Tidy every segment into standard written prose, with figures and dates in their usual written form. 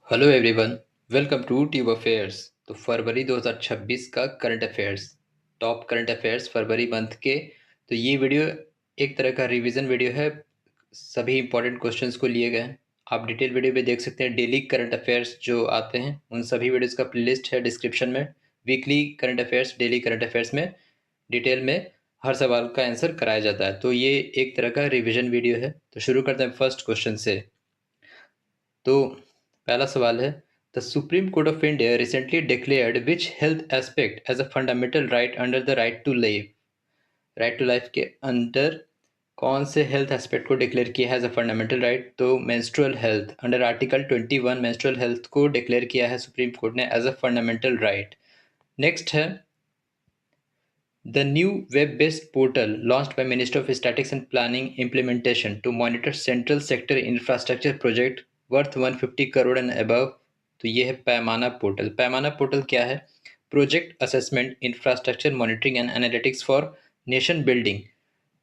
Hello everyone. Welcome to tube affairs. तो फरवरी 2026 का current affairs, top current affairs फरवरी मंथ के। तो ये वीडियो एक तरह का रिवीजन वीडियो है। सभी इंपॉर्टेंट क्वेश्चंस को लिए गए हैं। आप डिटेल वीडियो पे देख सकते हैं। डेली करंट अफेयर्स जो आते हैं उन सभी वीडियोस का प्लेलिस्ट है डिस्क्रिप्शन में। Weekly current affairs, daily current affairs में डिटेल में हर सवाल का आंसर कराया जाता है। तो ये एक तरह का रिविजन वीडियो है। तो शुरू करते हैं फर्स्ट क्वेश्चन से। तो पहला सवाल है, the Supreme Court of India recently declared which health aspect as a fundamental right under the right to life. Right to life के अंडर कौन से हेल्थ एस्पेक्ट को डिक्लेयर किया है एज अ फंडामेंटल राइट? तो menstrual health under article 21 menstrual health को declare किया है सुप्रीम कोर्ट ने as a fundamental right. Next है, the new web-based portal launched by Minister of Statistics and Planning implementation to monitor central sector infrastructure project worth 150 crore and above। तो ये है पैमाना portal. पैमाना portal क्या है? Project assessment, infrastructure monitoring and analytics for nation building.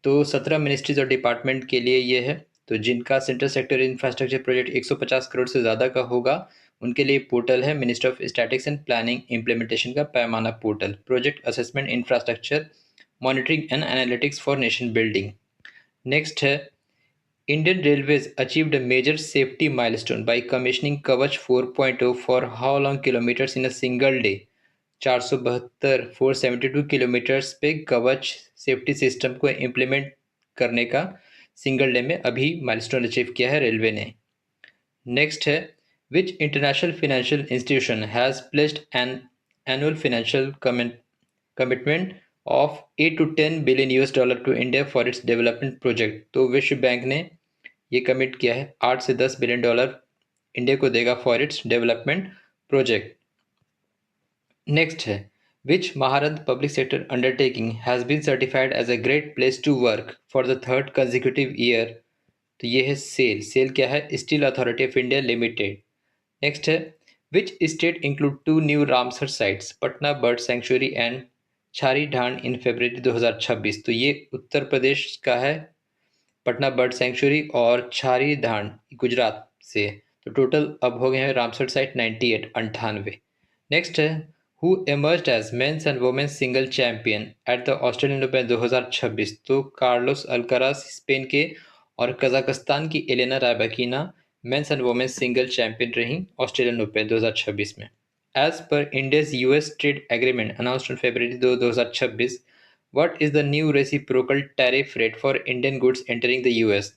तो 17 ministries और department के लिए ये है। तो जिनका central sector infrastructure project 150 crore से ज़्यादा का होगा उनके लिए पोर्टल है minister of statistics and planning implementation का Paimana portal, project assessment, infrastructure monitoring and analytics for nation building. Next है, Indian railways achieved a major safety milestone by commissioning Kavach 4.0 for how long kilometres in a single day. 472 kilometres पे Kavach safety system को implement करने का single day में अभी milestone achieve किया है railway ने। नेक्स्ट है, which international financial institution has placed an annual financial commitment of 8 to 10 billion US dollar to India for its development project. तो विश्व बैंक ने ये कमिट किया है 8 से 10 बिलियन डॉलर इंडिया को देगा for its development project. Next है, which Maharatna public sector undertaking has been certified as a great place to work for the third consecutive year. तो ये है सेल। सेल क्या है? Steel authority of India limited. Next है, which state include two new Ramsar sites, Patna bird sanctuary and Chhari Dhand इन फरवरी 2026। तो ये उत्तर प्रदेश का है, पटना बर्ड सेंचुरी और छारी धान गुजरात से। तो टोटल अब हो गए हैं रामसर साइट 98, 98। नेक्स्ट है, who emerged as men's and women's single champion at the Australian Open 2026। तो कार्लोस अल्काराज स्पेन के और कजाकिस्तान की Elena Rybakina men's and women's single champion रहीं ऑस्ट्रेलियन ओपन 2026 में। As per India's US trade agreement announced on February 2026, what is the new reciprocal tariff rate for Indian goods entering the US.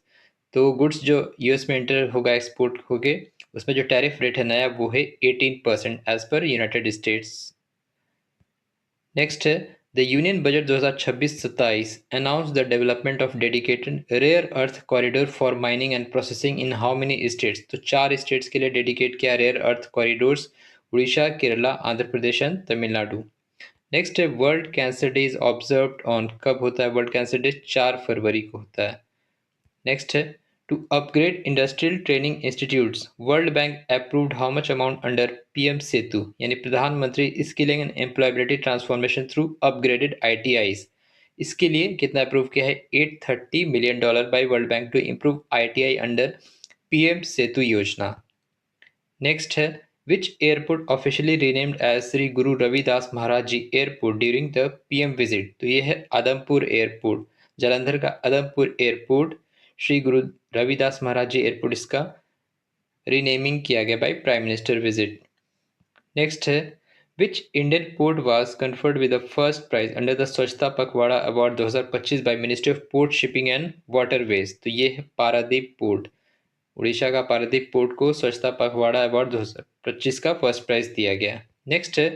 तो goods जो US में enter होगा, export होगे, उसमें जो tariff rate है नया वो है 18% as per United States. Next है, the union budget 2026-27 announce the development of dedicated rare earth corridor for mining and processing in how many states. तो 4 स्टेट्स के लिए डेडिकेट किया rare earth corridors, Orissa, Kerala, Andhra Pradesh and Tamil Nadu. Next है, world cancer day is observed on, कब होता है world cancer day? 4 फरवरी को होता है। नेक्स्ट है, to upgrade industrial training institutes, world bank approved how much amount under PM SETU, यानी Pradhan Mantri skilling and employability transformation through upgraded ITIs. इसके लिए कितना अप्रूव किया है? $830 million by world bank to improve ITI under PM SETU योजना। Next है, which airport officially renamed as Shri Guru Ravidas Maharaj ji airport during the PM visit. तो ये है आदमपुर एयरपोर्ट, जालंधर का आदमपुर एयरपोर्ट, श्री गुरु रविदास महाराज जी एयरपोर्ट इसका रीनेमिंग किया गया by prime minister visit. Next है, which Indian port was conferred with the first prize under the Swachhata Pakhwada award 2025 by ministry of port shipping and waterways. तो ये है पारादीप पोर्ट, उड़ीसा का पारादीप पोर्ट को स्वच्छता पखवाड़ा अवार्ड 2025 का फर्स्ट प्राइज दिया गया। नेक्स्ट है,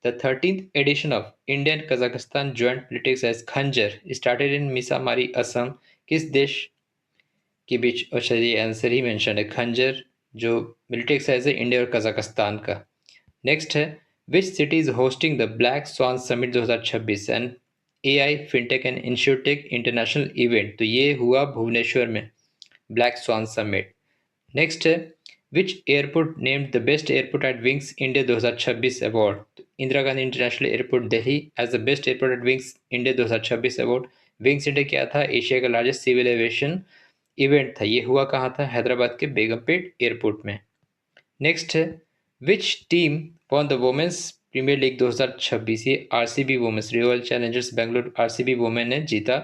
the 13th edition of Indian Kazakhstan joint politics as Khanjar started in Missamari Assam, किस देश के बीच? अच्छा, ये आंसर ही मेंशन है, खंजर जो मिलिट्री एक्सरसाइज है इंडिया और कजाकिस्तान का। नेक्स्ट है, which city is hosting the black swan summit 2026 and AI fintech and insurtech international event. तो ये हुआ भुवनेश्वर में, ब्लैक स्वान समिट। नेक्स्ट है, which airport named the best airport at wings India 2026 award. तो Indira Gandhi international airport Delhi as the best airport at wings India 2026 award. Wings India क्या था? Asia का largest civil aviation event था। ये हुआ कहाँ था? हैदराबाद के बेगमपेट एयरपोर्ट में। नेक्स्ट है, which team won the women's premier league 2026? ये RCB women's, royal challengers Bengaluru RCB women ने जीता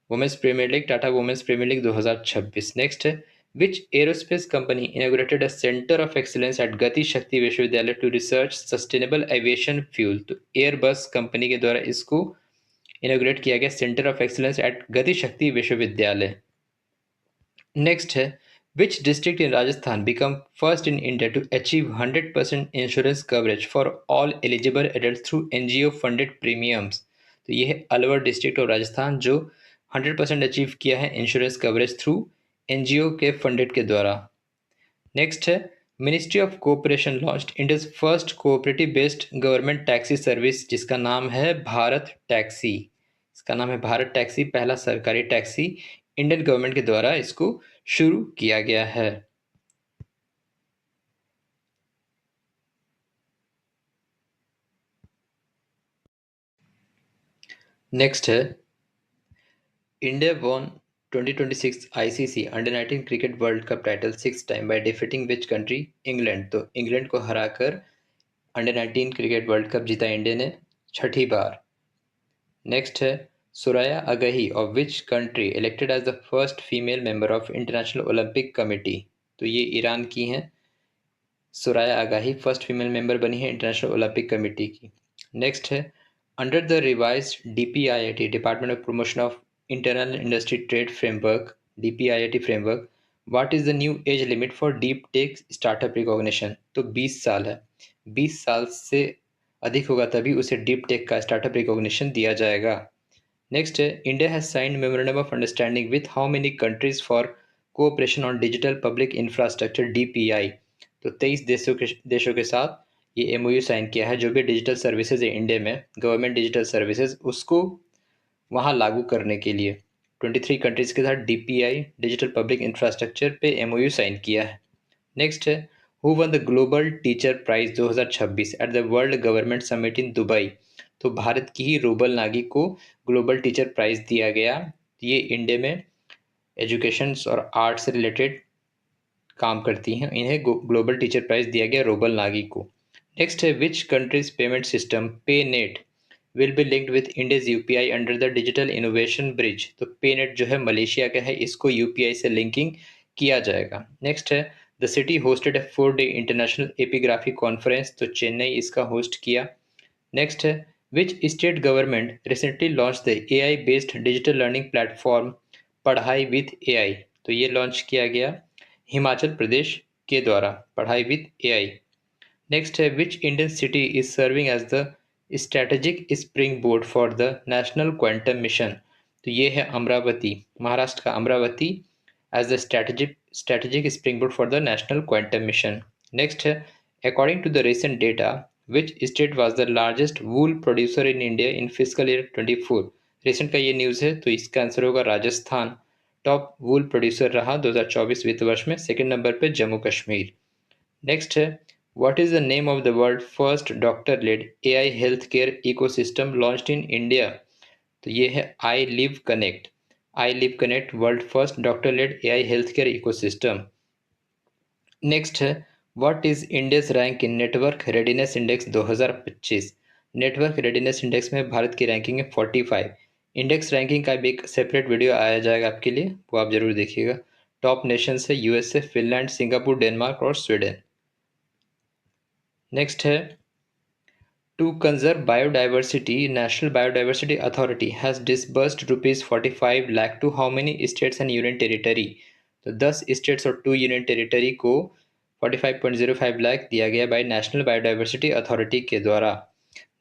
women's premier league, Tata women's premier league 2026। Next है, which aerospace company inaugurated a centre of excellence at Gati Shakti Vishwavidyalaya to research sustainable aviation fuel? तो Airbus company के द्वारा इसको inaugurate किया गया centre of excellence at Gati Shakti Vishwavidyalaya. Next है, which district in Rajasthan become first in India to achieve 100% insurance coverage for all eligible adult through NGO funded premiums? तो ये है अलवर डिस्ट्रिक्ट ऑफ राजस्थान जो 100% अचीव किया है इंश्योरेंस कवरेज थ्रू एनजीओ के funded के द्वारा। नेक्स्ट है, ministry of cooperation launched India's first cooperative based government taxi service जिसका नाम है भारत टैक्सी। इसका नाम है भारत टैक्सी, पहला सरकारी टैक्सी इंडियन गवर्नमेंट के द्वारा इसको शुरू किया गया है। नेक्स्ट है, India won 2026 ICC under 19 cricket world cup title 6 time by defeating which country? England. तो इंग्लैंड को हराकर अंडर 19 क्रिकेट वर्ल्ड कप जीता इंडिया ने 6ठी बार। नेक्स्ट है, Soraya Aghaei of which country elected as the first female member of international olympic committee? तो ये ईरान की हैं, Soraya Aghaei first female member बनी है इंटरनेशनल ओलंपिक कमेटी की। नेक्स्ट है, under the revise DPIIT department of promotion of internal industry trade framework, DPIIT framework, what is the new age limit for deep tech startup recognition? तो 20 साल है, 20 साल से अधिक होगा तभी उसे डीप टेक का स्टार्टअप रिकॉग्निशन दिया जाएगा। नेक्स्ट है, India has signed memorandum of understanding with how many countries for cooperation on digital public infrastructure DPI? तो 23 देशों के साथ ये एमओयू साइन किया है। जो भी डिजिटल सर्विसेज है इंडिया में, गवर्नमेंट डिजिटल सर्विसेज, उसको वहाँ लागू करने के लिए 23 कंट्रीज के साथ डीपीआई डिजिटल पब्लिक इंफ्रास्ट्रक्चर पे एमओयू साइन किया है। नेक्स्ट है, who won the global teacher prize 2026 at the world government summit in Dubai? तो भारत की ही रूबल नागी को ग्लोबल टीचर प्राइज दिया गया। ये इंडिया में एजुकेशन और आर्ट से रिलेटेड काम करती हैं, इन्हें ग्लोबल टीचर प्राइज दिया गया रूबल नागी को। नेक्स्ट है, विच कंट्रीज पेमेंट सिस्टम पे net will be linked with India's UPI under the digital innovation bridge? तो पे नेट जो है मलेशिया का है, इसको यूपीआई से लिंकिंग किया जाएगा। नेक्स्ट है, the city hosted A 4-day international epigraphy conference? तो चेन्नई इसका होस्ट किया। नेक्स्ट है, which state government recently launch the AI based digital learning platform पढ़ाई विथ एआई? तो ये लॉन्च किया गया हिमाचल प्रदेश के द्वारा, पढ़ाई विद एआई। नेक्स्ट है, which Indian city is serving as the strategic springboard for the national quantum mission? तो ये है अमरावती, महाराष्ट्र का Amravati as the strategic springboard for the national quantum mission. Next है, according to the recent data which state was the largest wool producer in India in physical year 24? Recent का ये news है, तो इसका आंसर होगा Rajasthan. Top वूल producer रहा 2024 वित्त वर्ष में, सेकंड नंबर पे जम्मू कश्मीर। नेक्स्ट है, what is the name of the world first doctor led AI health care ecosystem launched in India? तो ये है I live connect. I live connect world first doctor led AI health care ecosystem. Next है, what is India's rank in network readiness index 2025? Network readiness index में भारत की ranking है 45। Index ranking का भी एक सेपरेट वीडियो आया जाएगा आपके लिए, वो आप जरूर देखिएगा। टॉप नेशंस है यूएसए, फिनलैंड, सिंगापुर, डेनमार्क और स्वीडन। नेक्स्ट है, to conserve biodiversity national biodiversity authority has disbursed ₹45 lakh to how many states and union territory? तो 10 स्टेट्स और 2 यूनियन टेरिटरी को 45.05 लाख दिया गया बाय नेशनल बायोडाइवर्सिटी अथॉरिटी के द्वारा।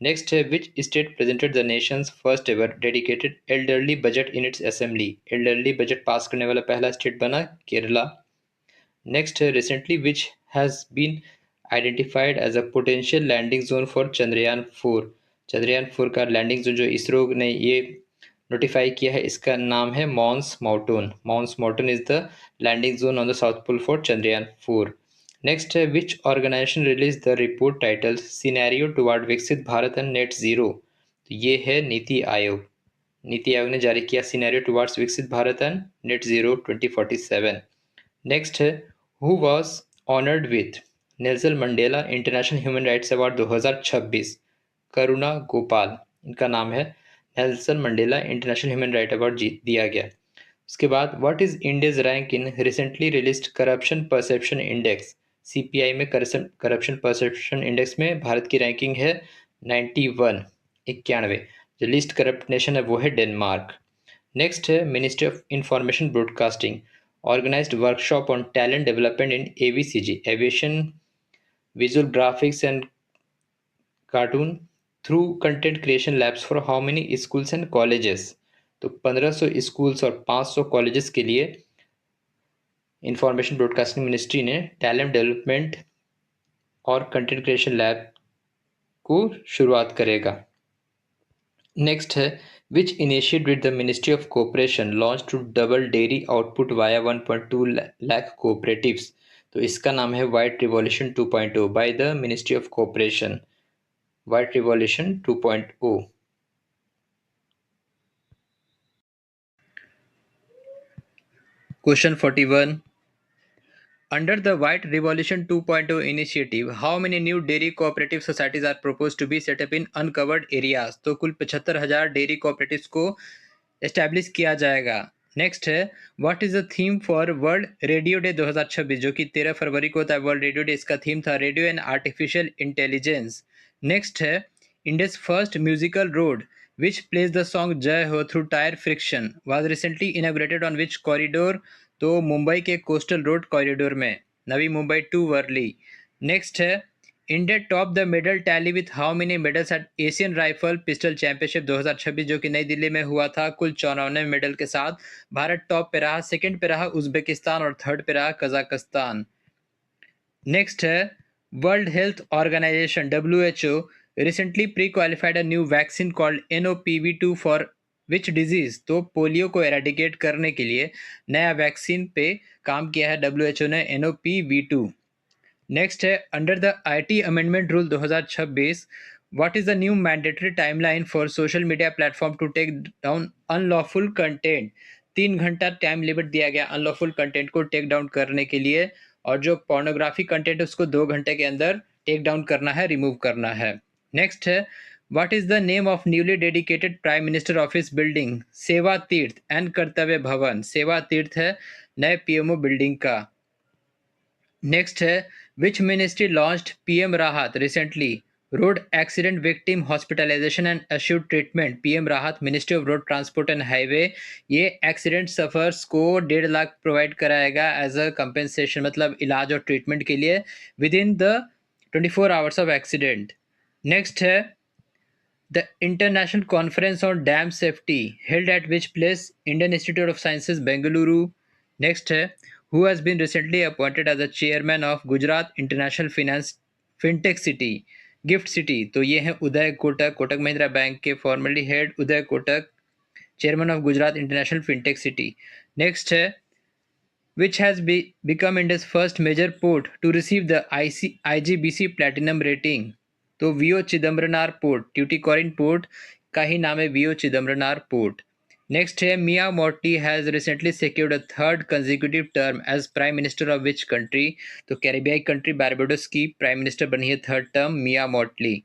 नेक्स्ट है, which state presented the nation's first ever dedicated elderly budget in its assembly? Elderly budget pass करने वाला पहला स्टेट बना केरला। नेक्स्ट है, recently which has been identified as a potential landing zone for Chandrayaan 4? Chandrayaan 4 का landing zone जो इसरो ने ये notify किया है, इसका नाम है Mons Mouton. Mons Mouton is the landing zone on the south pole for Chandrayaan 4। Next है, which organisation release the report title scenario toward Viksit Bharat and net zero? तो ये है नीति आयोग। नीति आयोग ने जारी किया scenario towards Viksit Bharat and net zero 2047। Next है, who was honoured with Nelson Mandela international human rights award 2026, Karuna Gopal इनका नाम है, Nelson Mandela international human right award जीत दिया गया। उसके बाद what is India's rank in recently released corruption perception index. CPI में करप्शन परसेप्शन इंडेक्स में भारत की रैंकिंग है 91, 91। जो लिस्ट करप्ट नेशन है वो है डेनमार्क। नेक्स्ट है ministry of information broadcasting organized workshop on talent development in AVCG, Aviation Visual Graphics and Cartoon through content creation labs for how many schools and colleges। तो 1500 schools और 500 colleges के लिए information broadcasting ministry ने talent development और content creation lab को शुरुआत करेगा। Next है which initiative did the ministry of cooperation launch to double dairy output via 1.2 lakh cooperatives. तो इसका नाम है white revolution 2.0 by the ministry of cooperation, white revolution 2.0। Question 41, under the White Revolution 2.0 initiative, how many new dairy cooperative societies are proposed to be set up in uncovered areas। तो कुल 75,000 dairy cooperatives को establish किया जाएगा। Next है what is the theme for world radio day 2026, जो कि 13 फरवरी को होता है वर्ल्ड रेडियो डे। इसका थीम था radio and artificial intelligence. Next है India's first musical road which plays the song Jai Ho through tyre friction was recently inaugurated on which corridor. तो मुंबई के कोस्टल रोड कॉरिडोर में, नवी मुंबई टू वर्ली। नेक्स्ट है India top the medal tally with how many medals at Asian rifle pistol championship 2026, जो कि नई दिल्ली में हुआ था। कुल 94 मेडल के साथ भारत टॉप पे रहा, सेकंड पे रहा उज्बेकिस्तान और थर्ड पे रहा कजाकिस्तान। नेक्स्ट है world health organisation WHO recently prequalified a new vaccine called NOPV2 for which disease. तो पोलियो को एराडिकेट करने के लिए नया वैक्सीन पे काम किया है WHO ने, NOPV2। नेक्स्ट है under the IT amendment rule 2026 what is the new mandatory timeline for social media platform to take down unlawful content. 3 घंटा टाइम लिमिट दिया गया अनलॉफुल कंटेंट को टेक डाउन करने के लिए, और जो पोर्नोग्राफी कंटेंट है उसको 2 घंटे के अंदर टेक डाउन करना है, रिमूव करना है। नेक्स्ट है what is the name of newly dedicated prime minister office building सेवा तीर्थ एंड कर्तव्य भवन। सेवा तीर्थ है नए PMO बिल्डिंग का। नेक्स्ट है which ministry launched PM Rahat recently, road accident victim hospitalisation and assured treatment. PM Rahat ministry of road transport and highway ये एक्सीडेंट सफर्स को 1.5 लाख प्रोवाइड कराएगा एज अ कंपेंसेशन, मतलब इलाज और ट्रीटमेंट के लिए within the 24 hours of accident. Next है the International Conference on Dam Safety held at which place? Indian Institute of Sciences, Bengaluru. Next है who has been recently appointed as the chairman of Gujarat International Finance FinTech City, Gift City। तो ये हैं Uday Kotak, Kotak Mahindra bank के formally head Uday Kotak, chairman of Gujarat international fintech city. Next है which has become India's first major port to receive the IGBC Platinum rating। तो VO Chidambaranar port, Tuticorin port का ही नाम है वीओ चिदम्बरनार पोर्ट। नेक्स्ट है मिया मोर्टी has recently secured a third consecutive term as prime minister of which country. तो कैरिबियाई country Barbados की प्राइम मिनिस्टर बनी है third term Mia Mottley.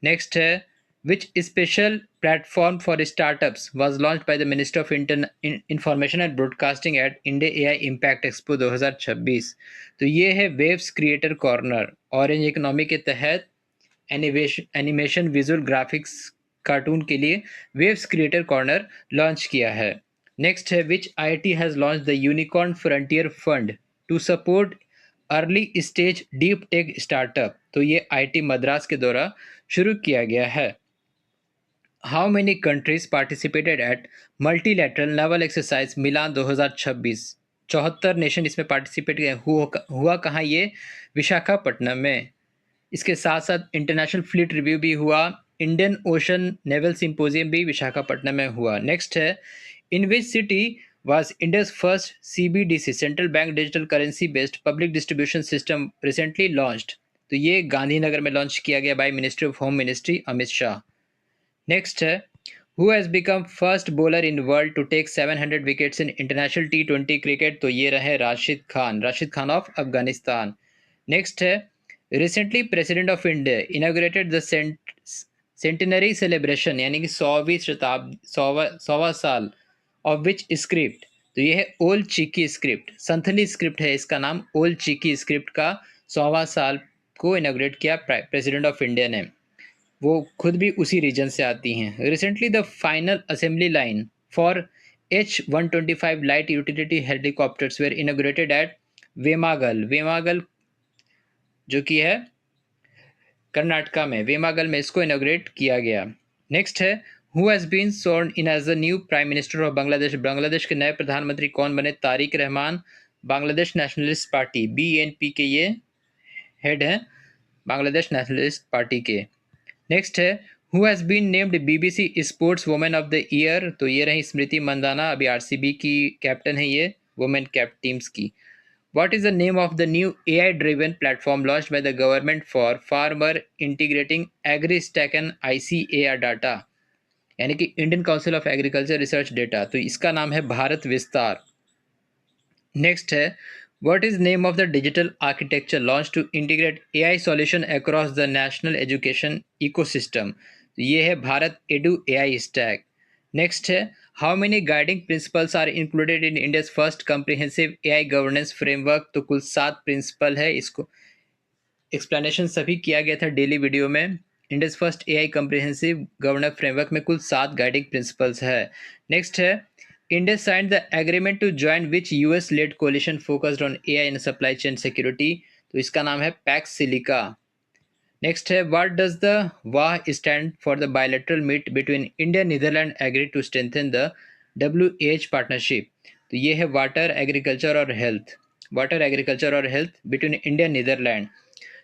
Next है which special platform for startups was launched by the Minister of Information and Broadcasting at India AI Impact Expo 2026। तो ये है waves creator corner, orange economy के तहत animation visual graphics cartoon के लिए waves creator corner launch किया है। Next है which IIT has launch the unicorn frontier fund to support early stage deep tech startup. तो ये IIT मद्रास के द्वारा शुरू किया गया है। How many countries participated at multilateral naval exercise Milan 2026। 74 nation इसमें पार्टिसिपेट हुआ कहाँ ये? विशाखापट्टनम में। इसके साथ साथ इंटरनेशनल फ्लीट रिव्यू भी हुआ, इंडियन ओशन नेवल सिंपोजियम भी विशाखापट्टनम में हुआ। नेक्स्ट है in which city was India's first CBDC central bank digital currency based public distribution system recently launched. तो ये गांधीनगर में लॉन्च किया गया by ministry of home ministry Amit Shah. Next है who has become first bowler in world to take 700 wickets in international T20 cricket. तो ये रहे Rashid Khan of Afghanistan. Next है, recently president of India inaugurated the centenary celebration, यानी कि 100वां साल ऑफ विच स्क्रिप्ट। तो ये है old cheeky script, Santhali script है इसका नाम। ओल्ड चीकी स्क्रिप्ट का 100वां साल को इनाग्रेट किया प्रेसिडेंट ऑफ इंडिया ने। वो खुद भी उसी रीजन से आती हैं। Recently the final assembly line for H-125 light utility helicopters were inaugurated at Vemagal. Vemagal जो कि है कर्नाटका में, वेमागल में इसको इनाग्रेट किया गया। नेक्स्ट है, who has been sworn in as the new prime minister of Bangladesh. Bangladesh के नए प्रधानमंत्री कौन बने? Tarique Rahman, Bangladesh nationalist party BNP के ये हेड हैं, बांग्लादेश नेशनलिस्ट पार्टी के। नेक्स्ट है, who has been named BBC sports women of the year. तो ये रही स्मृति मंदाना, अभी RCB की कैप्टन है ये वुमेन कैप टीम्स की। What is the name of the new AI-driven platform launched by the government for farmer integrating AgriStack and ICAR data, यानी कि Indian council of agriculture research data. तो इसका नाम है भारत विस्तार। नेक्स्ट है, what is name of the digital architecture launch to integrate AI solution across the national education ecosystem. तो ये है Bharat edu AI stack. Next है, how many guiding principles are included in India's first comprehensive AI governance framework. तो कुल 7 principal है, इसको explanation सभी किया गया था डेली वीडियो में। India's first AI comprehensive governance framework में कुल 7 गाइडिंग प्रिंसिपल्स है। नेक्स्ट है, India signed the agreement to join which US-led coalition focused on AI and supply chain security। तो इसका नाम है पैक्स सिलिका। नेक्स्ट है, व्हाट डज द वाह stand for the bilateral meet between India Netherland agree to strengthen the WH partnership. तो ये है water agriculture और हेल्थ, वाटर एग्रीकल्चर और health between India Netherland.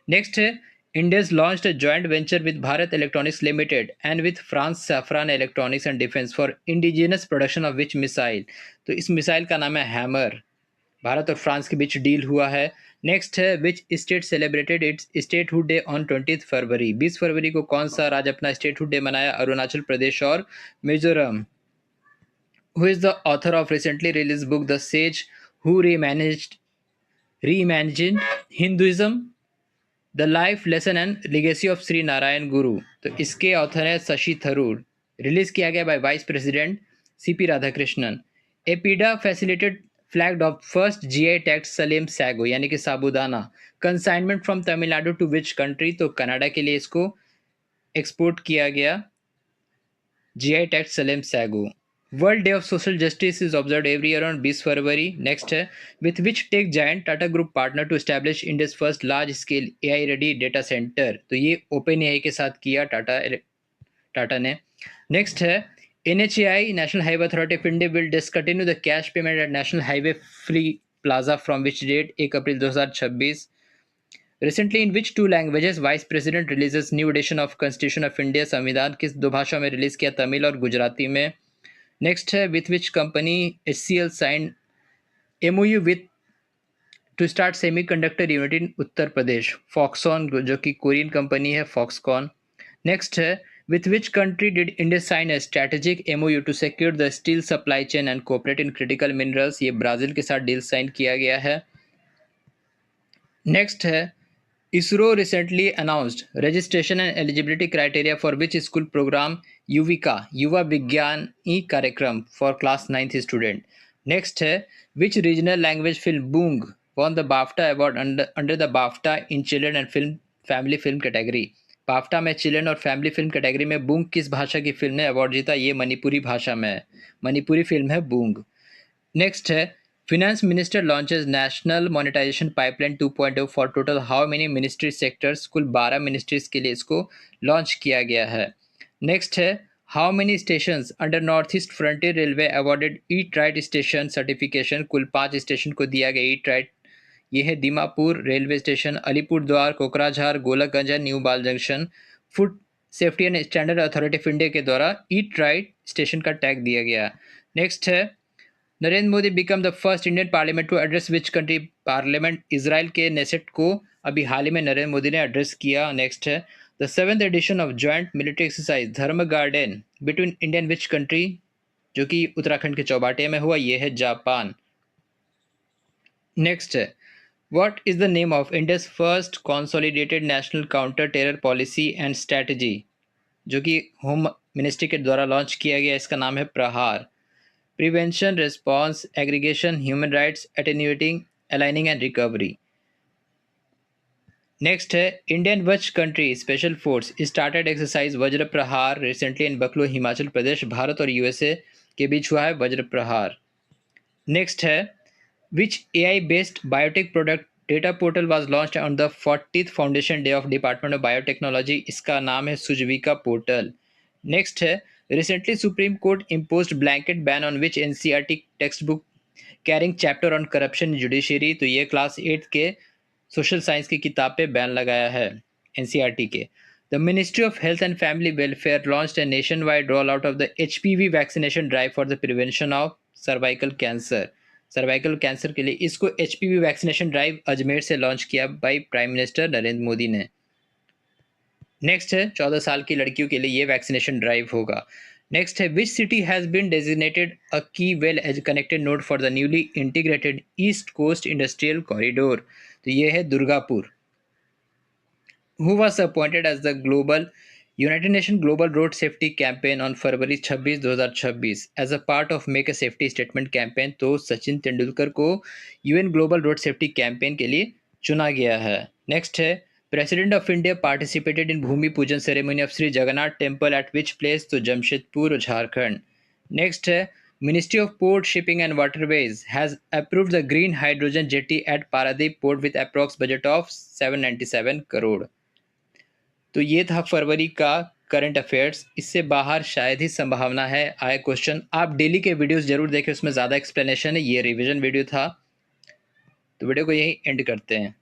Next है, India's launched a joint venture with Bharat Electronics Limited and with France Safran Electronics and Defense for indigenous production of which missile। तो इस missile का नाम है hammer. Bharat और France के बीच deal हुआ है। नेक्स्ट है, which state celebrated it's statehood day on 20 फरवरी। 20 फरवरी को कौन सा राज्य अपना स्टेटहुड डे मनाया? अरुणाचल प्रदेश और Mizoram. Who is the author of recently release book the sage who reimagined Hinduism, the life lesson and legacy of Shri Narayan गुरु। तो इसके ऑथर है शशि थरूर। रिलीज किया गया by vice president CP Radhakrishnan. APEDA facilitated flagged off first GI tags Salem sago, यानी कि साबुदाना, consignment from Tamil Nadu to which country. तो Canada के लिए इसको एक्सपोर्ट किया गया GI tags Salem sago. World day of social justice is observe every year on 20 February. Next है, with which tech giant Tata group partner to establish India's first large scale AI ready data centre. तो ये open AI के साथ किया टाटा ने। Next है, NHAI national highway authority of India will discontinue the cash payment at national highway free plaza from which date? 1 April 2026। Recently in which 2 languages vice president releases new edition of constitution of India. संविधान किस 2 भाषा में release किया? तमिल और गुजराती में। Next है, with which company HCL sign MOU with to start semiconductor unit in Uttar Pradesh? Foxconn, जो कि कोरियन कंपनी है, फॉक्सकॉन। नेक्स्ट है, with which country did India sign a strategic MOU to secure the steel supply chain and cooperate in critical minerals? ये Brazil के साथ deal sign किया गया है। नेक्स्ट है, ISRO recently announced registration and eligibility criteria for which school program? Yuvika, युवा Vigyani Karyakram for class 9th student. Next है, which regional language film Boong won the BAFTA award under the BAFTA in children and film family film category? BAFTA में children और family film category में बूंग किस भाषा की film ने award जीता? ये मणिपुरी भाषा में, मणिपुरी फिल्म है बूंग। नेक्स्ट है, Finance Minister launches National Monetization Pipeline 2.0 for total how many ministry sectors? कुल 12 मिनिस्ट्रीज के लिए इसको लॉन्च किया गया है। नेक्स्ट है, how many stations under north east frontier railway awarded eat right station certification? कुल 5 स्टेशन को दिया गया ईट राइट। ये है Dimapur railway station, Alipurduar, Kokrajhar, Golakganj, new बाल junction. Food safety and standard authority of India के द्वारा ईट राइट स्टेशन का टैग दिया गया। नेक्स्ट है, Narendra Modi become the first Indian parliament to address which country? Parliament Israel के नेसेट को अभी हाल ही में नरेंद्र मोदी ने एड्रेस किया। नेक्स्ट है, the 7th edition of joint military exercise Dharma Guardian between India and which country? जो कि उत्तराखंड के चौबाटिया में हुआ, ये है जापान। नेक्स्ट है, What is the name of India's first consolidated national counter terror policy and strategy, जो कि होम मिनिस्ट्री के द्वारा लॉन्च किया गया? इसका नाम है Prahar. Prevention, response, aggregation, human rights, attenuating, aligning and recovery. Next है Indian which country special force started exercise Vajra Prahar recently in बकलो हिमाचल प्रदेश। भारत और यूएसए के बीच हुआ है वज्र प्रहार। नेक्स्ट है which AI based biotech product data portal was launched on the 40th foundation day of Department of Biotechnology? इसका नाम है सुजविका पोर्टल। नेक्स्ट है recently supreme court imposed blanket ban on which NCERT text book carrying chapter on corruption judiciary. तो ये class 8 के social science की किताब पे बैन लगाया है एनसीईआरटी के। The ministry of health and family welfare launched a nation wide roll out of the HPV vaccination drive for the prevention of cervical cancer. Cervical cancer के लिए इसको एचपीवी वैक्सीनेशन ड्राइव अजमेर से launch किया by prime minister Narendra Modi ने। Next है 14 साल की लड़कियों के लिए ये वैक्सीनेशन ड्राइव होगा। नेक्स्ट है which city has been designated a key well edge connected node for the newly integrated east coast industrial corridor? तो ये है Durgapur. Who was appointed as the global United Nations Global Road Safety Campaign on February 26, 2026 as a part of Make a Safety Statement campaign? तो सचिन तेंदुलकर को UN global road safety campaign के लिए चुना गया है। नेक्स्ट है president of India participated in bhoomi pujan ceremony of Shri Jagannath temple at which place? तो Jamshedpur, Jharkhand. Next है Ministry of Port, Shipping and Waterways has approved the green hydrogen jetty at Paradip Port with approx budget of 797 crore. तो ये था फरवरी का current affairs. इससे बाहर शायद ही संभावना है आए क्वेश्चन। आप डेली के वीडियोस जरूर देखें, उसमें ज़्यादा एक्सप्लेनेशन है। ये रिवीजन वीडियो था। तो वीडियो को यहीं एंड करते हैं।